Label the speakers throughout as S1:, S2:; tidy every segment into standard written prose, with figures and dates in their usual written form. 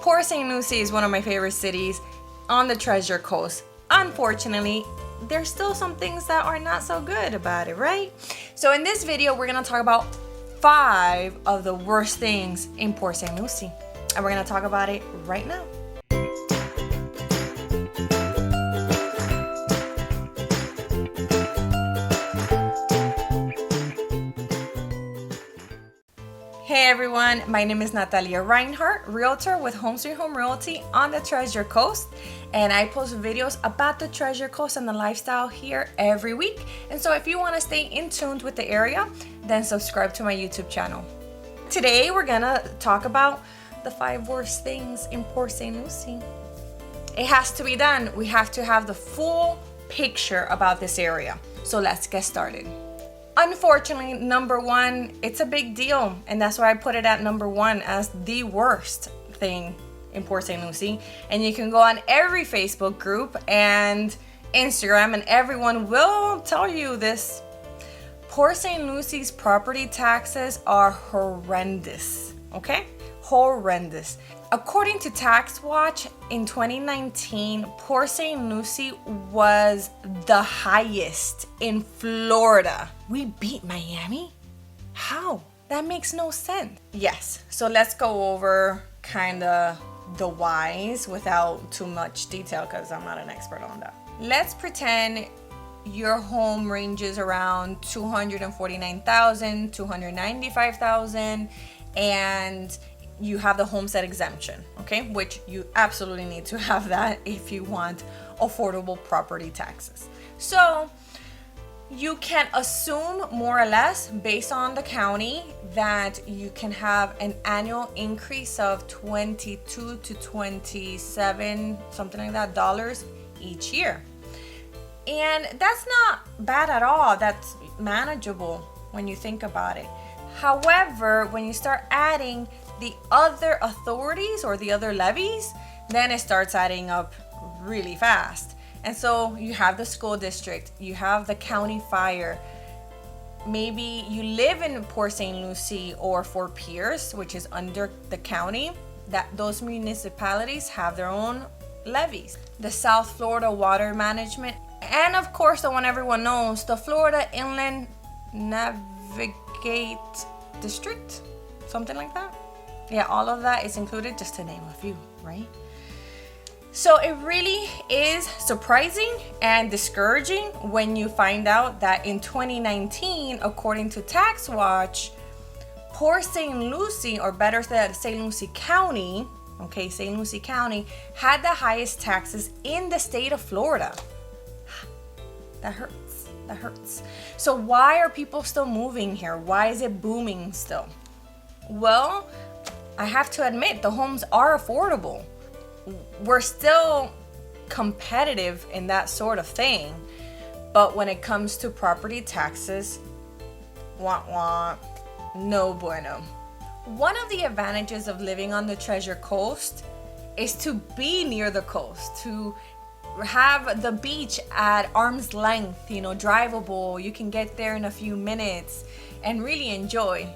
S1: Port St Lucie is one of my favorite cities on the Treasure Coast. Unfortunately, there's still some things that are not so good about it, right? So in this video, we're gonna talk about 5 of the worst things in Port St Lucie. And we're gonna talk about it right now. Hey everyone, my name is Natalia Reinhardt, realtor with Home Sweet Home Realty on the Treasure Coast, and I post videos about the Treasure Coast and the lifestyle here every week. And so if you want to stay in tune with the area, then subscribe to my YouTube channel. Today we're gonna talk about the 5 worst things in Port St Lucie. It has to be done. We have to have the full picture about this area. So let's get started. Unfortunately, number 1, it's a big deal, and that's why I put it at number 1 as the worst thing in Port St Lucie. And you can go on every Facebook group and Instagram, and everyone will tell you this. Port St Lucie's property taxes are horrendous, okay? Horrendous. According to Tax Watch, in 2019, Port St Lucie was the highest in Florida. We beat Miami? How? That makes no sense. Yes, so let's go over kind of the whys without too much detail because I'm not an expert on that. Let's pretend your home ranges around $249,000, $295,000, and you have the homestead exemption, okay? Which you absolutely need to have that if you want affordable property taxes. So you can assume more or less based on the county that you can have an annual increase of 22 to 27, something like that, dollars each year. And that's not bad at all. That's manageable when you think about it. However, when you start adding the other authorities or the other levies, then it starts adding up really fast. And so you have the school district, you have the county fire. Maybe you live in Port St Lucie or Fort Pierce, which is under the county, that those municipalities have their own levies. The South Florida Water Management, and of course the one everyone knows, the Florida Inland Navigate District, something like that. Yeah, all of that is included, just to name a few, right? So it really is surprising and discouraging when you find out that in 2019, according to Tax Watch, Port St Lucie, or better said, St. Lucie County, okay, St. Lucie County, had the highest taxes in the state of Florida. That hurts. That hurts. So why are people still moving here? Why is it booming still? Well, I have to admit, the homes are affordable. We're still competitive in that sort of thing. But when it comes to property taxes, no bueno. One of the advantages of living on the Treasure Coast is to be near the coast, to have the beach at arm's length, drivable. You can get there in a few minutes and really enjoy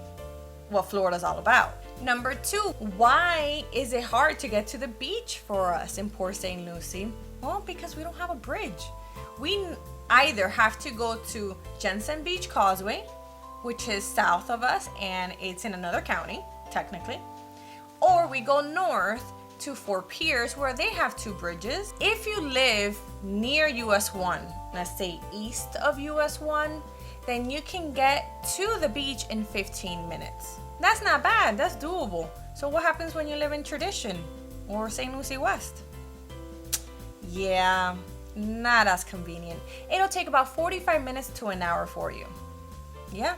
S1: what Florida's all about. Number 2, why is it hard to get to the beach for us in Port St Lucie? Well, because we don't have a bridge. We either have to go to Jensen Beach Causeway, which is south of us, and it's in another county, technically, or we go north to Fort Pierce, where they have 2 bridges. If you live near US 1, let's say east of US 1, then you can get to the beach in 15 minutes. That's not bad, that's doable. So what happens when you live in Tradition or St. Lucie West? Yeah, not as convenient. It'll take about 45 minutes to an hour for you. Yeah,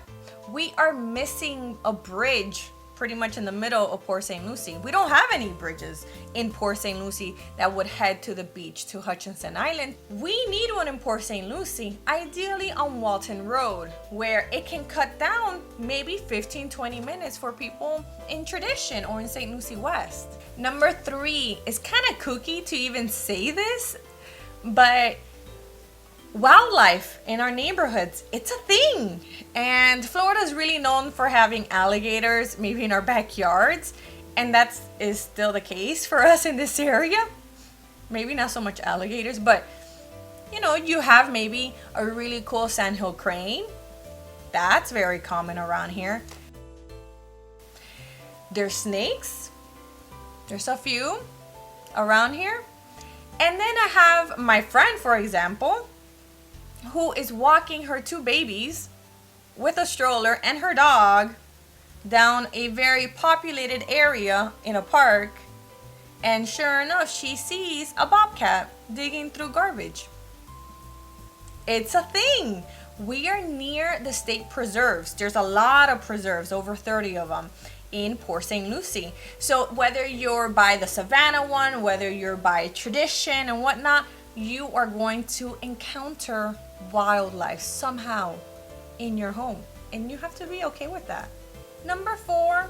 S1: we are missing a bridge pretty much in the middle of Port St Lucie. We don't have any bridges in Port St Lucie that would head to the beach to Hutchinson Island. We need one in Port St Lucie, ideally on Walton Road, where it can cut down maybe 15-20 minutes for people in Tradition or in St. Lucie West. Number 3, is kind of kooky to even say this, but wildlife in our neighborhoods, it's a thing. And Florida is really known for having alligators, maybe in our backyards. And that is still the case for us in this area. Maybe not so much alligators, but you know, you have maybe a really cool sandhill crane. That's very common around here. There's snakes. There's a few around here. And then I have my friend, for example, who is walking her 2 babies with a stroller and her dog down a very populated area in a park. And sure enough, she sees a bobcat digging through garbage. It's a thing. We are near the state preserves. There's a lot of preserves, over 30 of them in Port St Lucie. So whether you're by the Savannah one, whether you're by Tradition and whatnot, you are going to encounter wildlife somehow in your home. And you have to be okay with that. Number 4,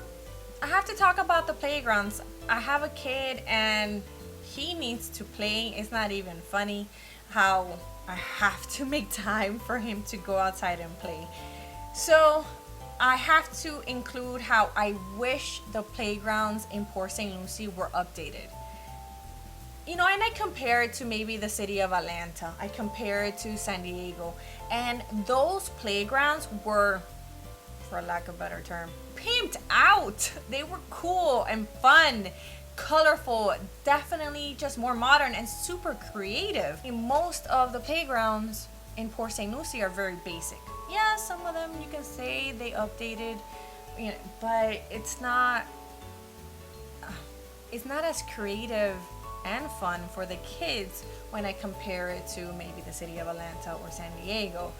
S1: I have to talk about the playgrounds. I have a kid and he needs to play. It's not even funny how I have to make time for him to go outside and play. So I have to include how I wish the playgrounds in Port St Lucie were updated. You know, and I compare it to maybe the city of Atlanta. I compare it to San Diego. And those playgrounds were, for lack of a better term, pimped out. They were cool and fun, colorful, definitely just more modern and super creative. Most of the playgrounds in Port St Lucie are very basic. Yeah, some of them you can say they updated, you know, but it's not as creative and fun for the kids when I compare it to maybe the city of Atlanta or San Diego.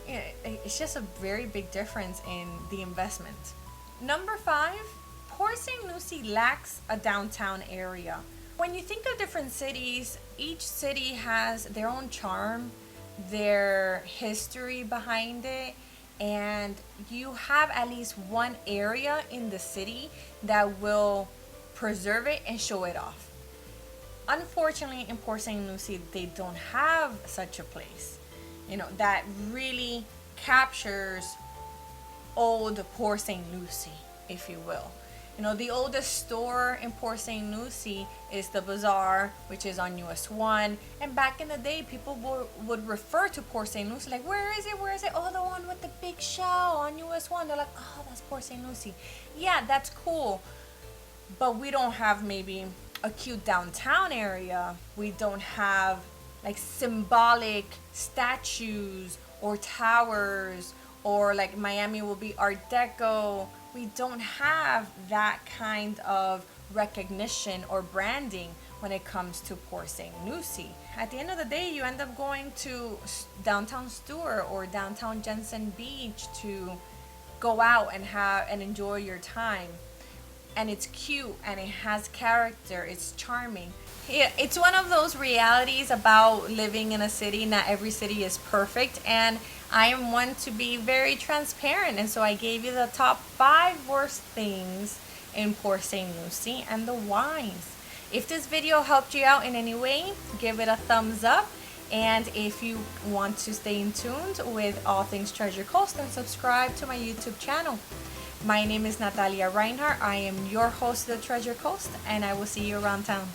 S1: You know, it's just a very big difference in the investment. Number 5, Port St Lucie lacks a downtown area. When you think of different cities, each city has their own charm, their history behind it, and you have at least one area in the city that will preserve it and show it off. Unfortunately, in Port St Lucie, they don't have such a place, you know, that really captures old Port St Lucie, if you will. You know, the oldest store in Port St Lucie is the Bazaar, which is on US 1. And back in the day, people would refer to Port St Lucie like, where is it? Where is it? Oh, the one with the big shell on US 1. They're like, oh, that's Port St Lucie. Yeah, that's cool. But we don't have maybe a cute downtown area. We don't have like symbolic statues or towers, or like Miami will be Art Deco. We don't have that kind of recognition or branding when it comes to Port St Lucie. At the end of the day, you end up going to downtown Stuart or downtown Jensen Beach to go out and enjoy your time. And it's cute and it has character, it's charming. Yeah, it's one of those realities about living in a city. Not every city is perfect, and I am one to be very transparent, and so I gave you the top 5 worst things in Port St Lucie and the whys. If this video helped you out in any way, give it a thumbs up, and if you want to stay in tune with all things Treasure Coast, then subscribe to my YouTube channel. My name is Natalia Reinhardt. I am your host of the Treasure Coast, and I will see you around town.